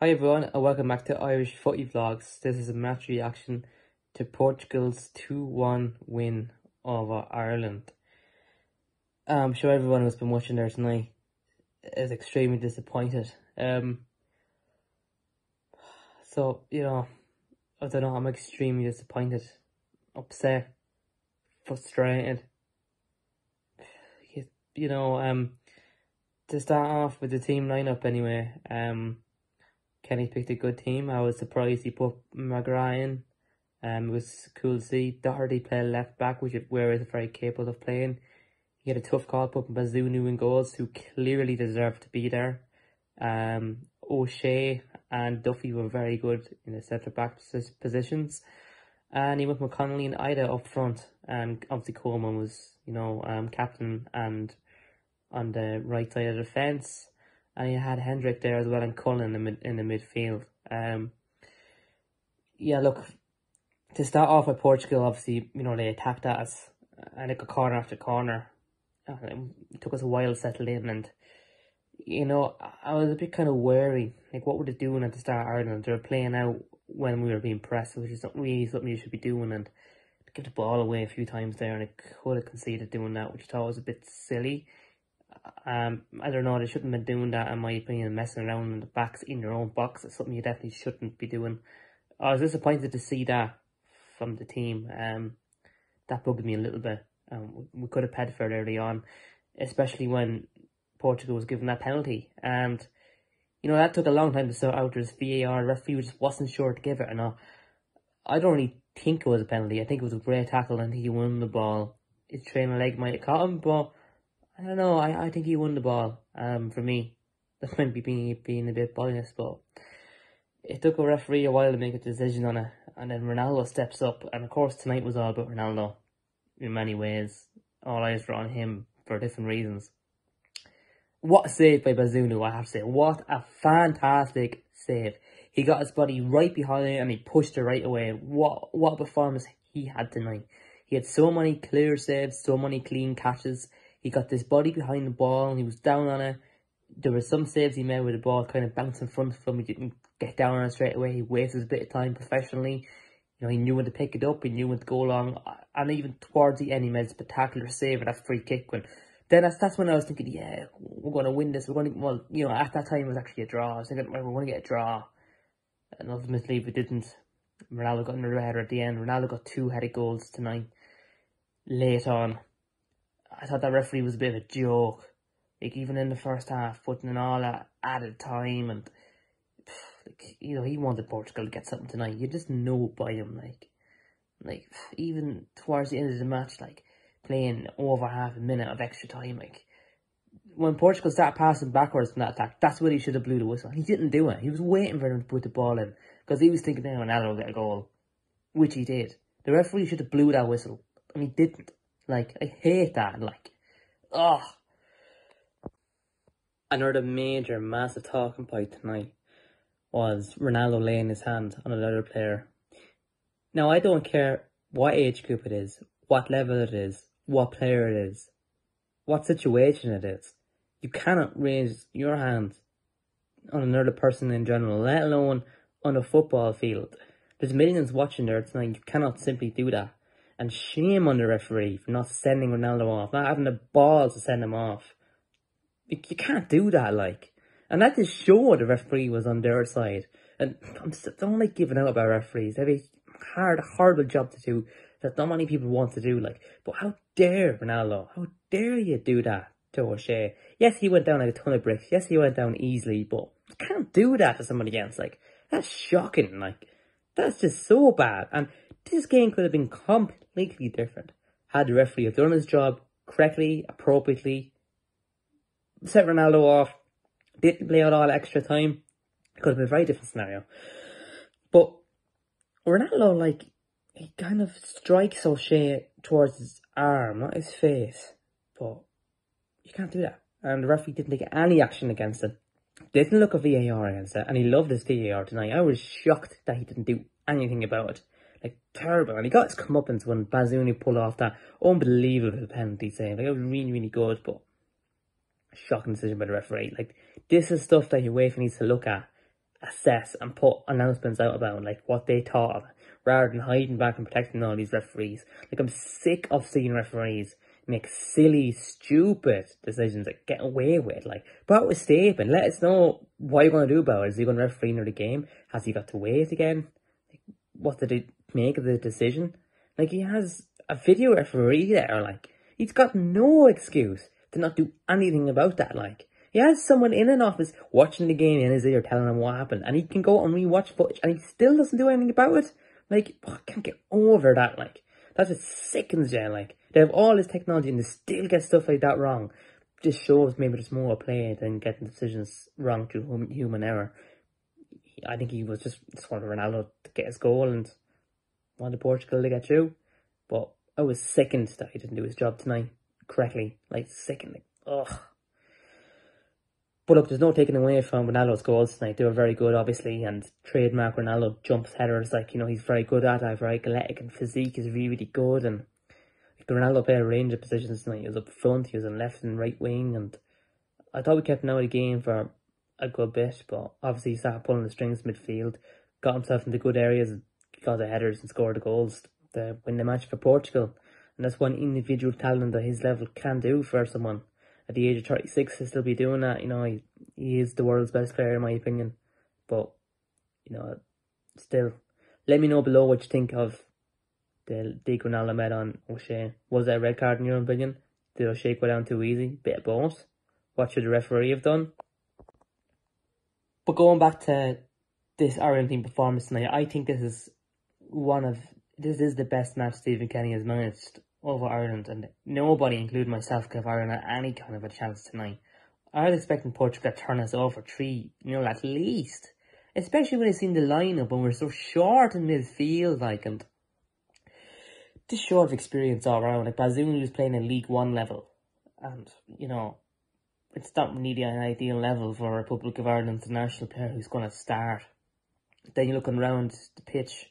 Hi everyone and welcome back to Irish Footy Vlogs. This is a match reaction to Portugal's 2-1 win over Ireland. I'm sure everyone who's been watching there tonight is extremely disappointed. I don't know, I'm extremely disappointed, upset, frustrated. To start off with the team lineup anyway, Kenny picked a good team. I was surprised he put McGrath in. It was cool to see. Doherty played left back, which is very capable of playing. He had a tough call putting Bazunu in goals, who clearly deserved to be there. O'Shea and Duffy were very good in the centre back positions. And he went McConnelly and Ida up front. And obviously Coleman was, captain and on the right side of the defence. And he had Hendrick there as well and Cullen in the midfield. To start off with Portugal, obviously, they attacked at us and they got corner after corner. It took us a while to settle in, and I was a bit kind of wary. Like, what were they doing at the start of Ireland? They were playing out when we were being pressed, which is not really something you should be doing, and give the ball away a few times there, and it could have conceded doing that, which I thought was a bit silly. I don't know, they shouldn't have been doing that in my opinion, messing around in the backs in their own box. It's something you definitely shouldn't be doing. I was disappointed to see that from the team. That bugged me a little bit. We could have paid for it early on, especially when Portugal was given that penalty. And, that took a long time to sort out. There's VAR, the referee just wasn't sure to give it or not. I don't really think it was a penalty. I think it was a great tackle and he won the ball. His trailing leg might have caught him, but I don't know, I think he won the ball, for me. That might be being a bit biased, but it took a referee a while to make a decision on it, and then Ronaldo steps up, and of course tonight was all about Ronaldo, in many ways. All eyes were on him for different reasons. What a save by Bazunu, I have to say. What a fantastic save. He got his body right behind it, and he pushed it right away. What a performance he had tonight. He had so many clear saves, so many clean catches. He got this body behind the ball and he was down on it. There were some saves he made with the ball kind of bounced in front of him. He didn't get down on it straight away. He wasted a bit of time professionally. He knew when to pick it up. He knew when to go along. And even towards the end, he made a spectacular save with that free kick. Then that's when I was thinking, yeah, we're going to win this. At that time it was actually a draw. I was thinking, we're going to get a draw. And ultimately we didn't. Ronaldo got another header at the end. Ronaldo got 2 headed goals tonight. Late on. I thought that referee was a bit of a joke. Like, even in the first half, putting in all that added time, and he wanted Portugal to get something tonight. You just know by him, like even towards the end of the match, playing over half a minute of extra time, when Portugal started passing backwards from that attack, that's where he should have blew the whistle. He didn't do it. He was waiting for them to put the ball in, because he was thinking, Ronaldo will get a goal, which he did. The referee should have blew that whistle, and he didn't. I hate that, Another major, massive talking point tonight was Ronaldo laying his hand on another player. Now, I don't care what age group it is, what level it is, what player it is, what situation it is. You cannot raise your hand on another person in general, let alone on a football field. There's millions watching there tonight. You cannot simply do that. And shame on the referee for not sending Ronaldo off, not having the balls to send him off. You can't do that, And that just showed the referee was on their side. And I don't like giving out about referees. They have a horrible job to do that not many people want to do, But how dare Ronaldo? How dare you do that to O'Shea? Yes, he went down like a ton of bricks. Yes, he went down easily, but you can't do that to somebody else. That's shocking. That's just so bad. And this game could have been completely different had the referee have done his job correctly, appropriately, set Ronaldo off, didn't play out all extra time. It could have been a very different scenario. But Ronaldo, he kind of strikes O'Shea towards his arm, not his face. But you can't do that. And the referee didn't take any action against it. Didn't look at VAR against it. And he loved his VAR tonight. I was shocked that he didn't do anything about it. Terrible. And he got his comeuppance when Bazunu pulled off that unbelievable penalty save. It was really, really good, but shocking decision by the referee. This is stuff that UEFA needs to look at assess and put announcements out about like what they thought of it, rather than hiding back and protecting all these referees. Like, I'm sick of seeing referees make silly, stupid decisions that get away with. Like, put out a statement, let us know what you're going to do about it. Is he going to referee another game? Has he got to wait again? Like, what did he make of the decision? Like, he has a video referee there, like, he's got no excuse to not do anything about that. Like, he has someone in an office watching the game in his ear telling him what happened, and he can go and rewatch footage and he still doesn't do anything about it. Like, I can't get over that. Like, that just sickens you. Like, they have all this technology and they still get stuff like that wrong. Just shows maybe there's more play than getting decisions wrong through human error. I think he was just wanted Ronaldo to get his goal and wanted Portugal to get through. But I was sickened that he didn't do his job tonight correctly. Like, sickened. Like, ugh. But look, there's no taking away from Ronaldo's goals tonight. They were very good, obviously, and trademark Ronaldo jumps, headers, like, you know, he's very good at that, very athletic, and physique is really, really good. And like, Ronaldo played a range of positions tonight. He was up front, he was on left and right wing, and I thought we kept him out of the game for a good bit, but obviously he started pulling the strings midfield, got himself into good areas, got the headers and scored the goals to win the match for Portugal. And that's one individual talent at his level can do for someone. At the age of 36, he'll still be doing that. You know, he is the world's best player in my opinion. But, you know, still, let me know below what you think of the dig Ronaldo made on O'Shea. Was that a red card in your opinion? Did O'Shea go down too easy? Bit of both. What should the referee have done? But going back to this Ireland team performance tonight, I think this is the best match Stephen Kenny has managed over Ireland, and nobody, including myself, gave Ireland any kind of a chance tonight. I was expecting Portugal to turn us over 3, at least. Especially when I seen the lineup and we're so short in midfield, like, and just short of experience all around. Like, Bazunu was playing in League 1 level, and, it's not really an ideal level for a Republic of Ireland international player who's going to start. Then you're looking around the pitch,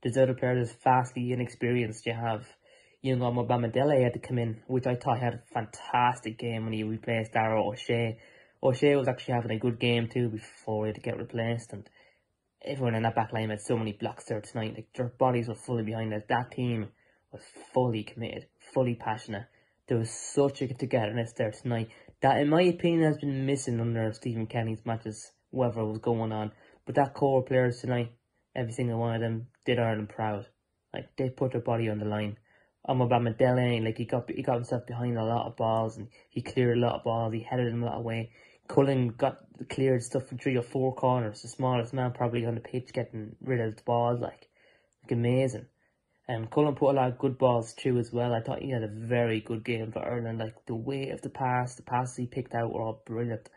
there's other players vastly inexperienced. You have young Omobamidele had to come in, which I thought had a fantastic game when he replaced Dara O'Shea. O'Shea was actually having a good game too before he had to get replaced, and everyone in that back line had so many blocks there tonight. Like, their bodies were fully behind it. That team was fully committed, fully passionate. There was such a togetherness there tonight that, in my opinion, has been missing under Stephen Kenny's matches, whatever was going on. But that core players tonight, every single one of them did Ireland proud. Like, they put their body on the line. Omobamidele, like, he got himself behind a lot of balls, and he cleared a lot of balls, he headed them a lot away. Cullen got cleared stuff from 3 or 4 corners, the smallest man probably on the pitch getting rid of the balls, like amazing. Cullen put a lot of good balls through as well. I thought he had a very good game for Ireland. Like, the weight of the passes he picked out were all brilliant.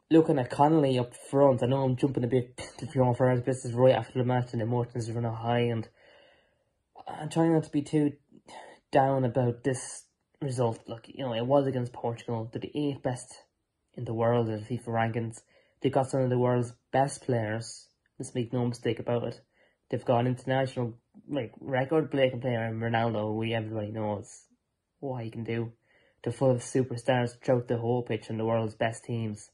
Looking at Connolly up front, I know I'm jumping a bit to be fair, but this is right after the match and the emotions are running high, and I'm trying not to be too down about this result. Look, it was against Portugal. They're the 8th best in the world in FIFA rankings. They've got some of the world's best players. Let's make no mistake about it. They've got an international, record-breaking player in Ronaldo, who everybody knows what he can do. They're full of superstars throughout the whole pitch and the world's best teams,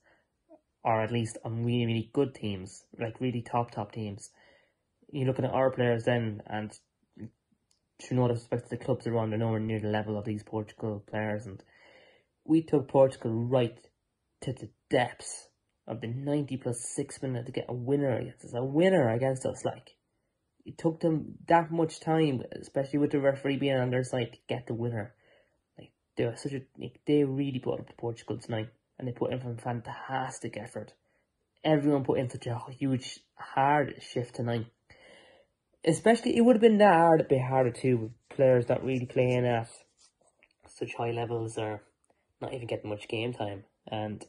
or at least on really, really good teams, like really top teams. You're looking at our players then, and to no respect to the clubs around, they're nowhere near the level of these Portugal players, and we took Portugal right to the depths of the 90+6 minute to get a winner against us. Like, it took them that much time, especially with the referee being on their side, to get the winner. Like, they really put up to Portugal tonight, and they put in a fantastic effort. Everyone put in such a huge, hard shift tonight. Especially, it would have been a bit harder too, with players not really playing at such high levels or not even getting much game time. And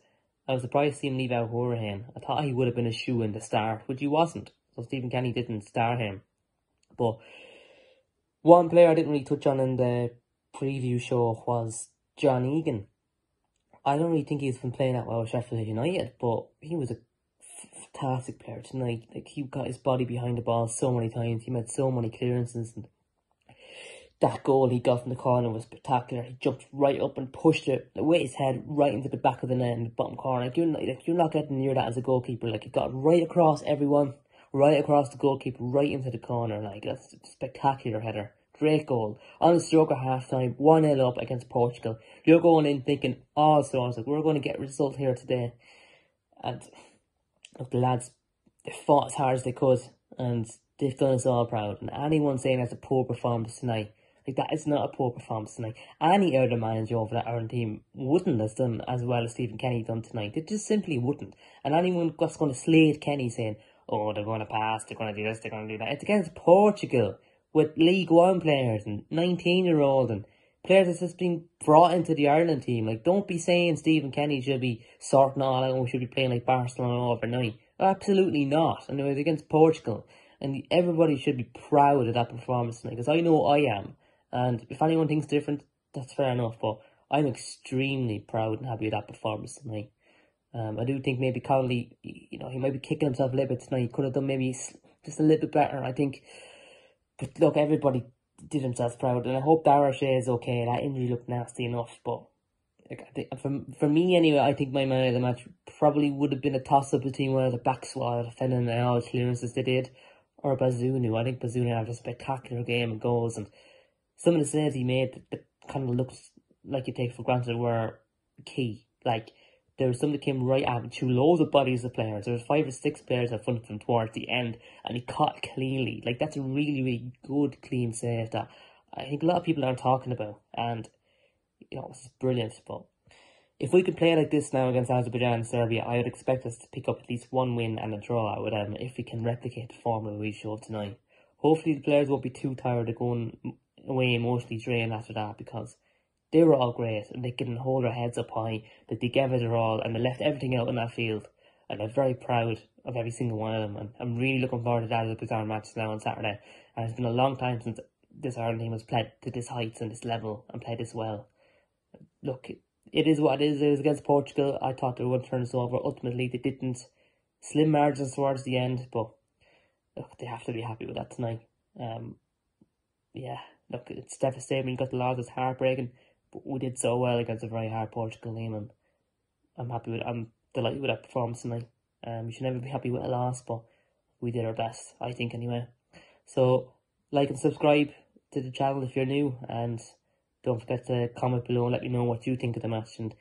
I was surprised to see him leave out Hourihane. I thought he would have been a shoe-in to start, which he wasn't. So Stephen Kenny didn't start him. But one player I didn't really touch on in the preview show was John Egan. I don't really think he's been playing that well with Sheffield United, but he was a fantastic player tonight. Like, he got his body behind the ball so many times. He made so many clearances. And that goal he got from the corner was spectacular. He jumped right up and pushed it with his head right into the back of the net in the bottom corner. You're not getting near that as a goalkeeper. Like, he got right across everyone, right across the goalkeeper, right into the corner. Like, that's a spectacular header. Great goal. On the stroke of half time, 1-0 up against Portugal. You're going in thinking, oh, so we're going to get a result here today. And look, the lads, they fought as hard as they could, and they've done us all proud. And anyone saying that's a poor performance tonight, like, that is not a poor performance tonight. Any other manager over that Ireland team wouldn't have done as well as Stephen Kenny done tonight. They just simply wouldn't. And anyone that's going to slate Kenny saying, oh, they're going to pass, they're going to do this, they're going to do that. It's against Portugal with League One players and 19-year-old and players that's just been brought into the Ireland team. Like, don't be saying Stephen Kenny should be sorting all out and we should be playing like Barcelona overnight. Absolutely not. And it was against Portugal. And everybody should be proud of that performance tonight, because I know I am. And if anyone thinks different, that's fair enough. But I'm extremely proud and happy with that performance tonight. I do think maybe Connolly, he might be kicking himself a little bit tonight. He could have done maybe just a little bit better, I think. But look, everybody did themselves proud. And I hope Dara Shea is okay. That injury looked nasty enough. But like, I think, for me anyway, I think my man of the match probably would have been a toss-up between one of the back squad defending all the clearances they did, or Bazunu. I think Bazunu had a spectacular game and goals, and some of the saves he made that kind of looks like you take for granted were key. Like, there was some that came right at him through loads of bodies of players. There was 5 or 6 players in front of him towards the end, and he caught cleanly. Like, that's a really, really good, clean save that I think a lot of people aren't talking about. And, it's brilliant. But if we could play like this now against Azerbaijan and Serbia, I would expect us to pick up at least one win and a draw with them if we can replicate the form that we showed tonight. Hopefully the players won't be too tired of going away emotionally drained after that, because they were all great and they can hold their heads up high, that they gave it their all and they left everything out on that field. And I'm very proud of every single one of them, and I'm really looking forward to that Azerbaijan match now on Saturday. And it's been a long time since this Ireland team has played to this heights and this level and played this well. Look, it is what it is. It was against Portugal. I thought they were going to turn us over. Ultimately, they didn't. Slim margins towards the end, but look, they have to be happy with that tonight. Yeah, look, it's devastating. You got the loss. It's heartbreaking, but we did so well against a very hard Portugal team, and I'm delighted with that performance tonight. You should never be happy with a loss, but we did our best, I think, anyway. So, like and subscribe to the channel if you're new, and don't forget to comment below and let me know what you think of the match. And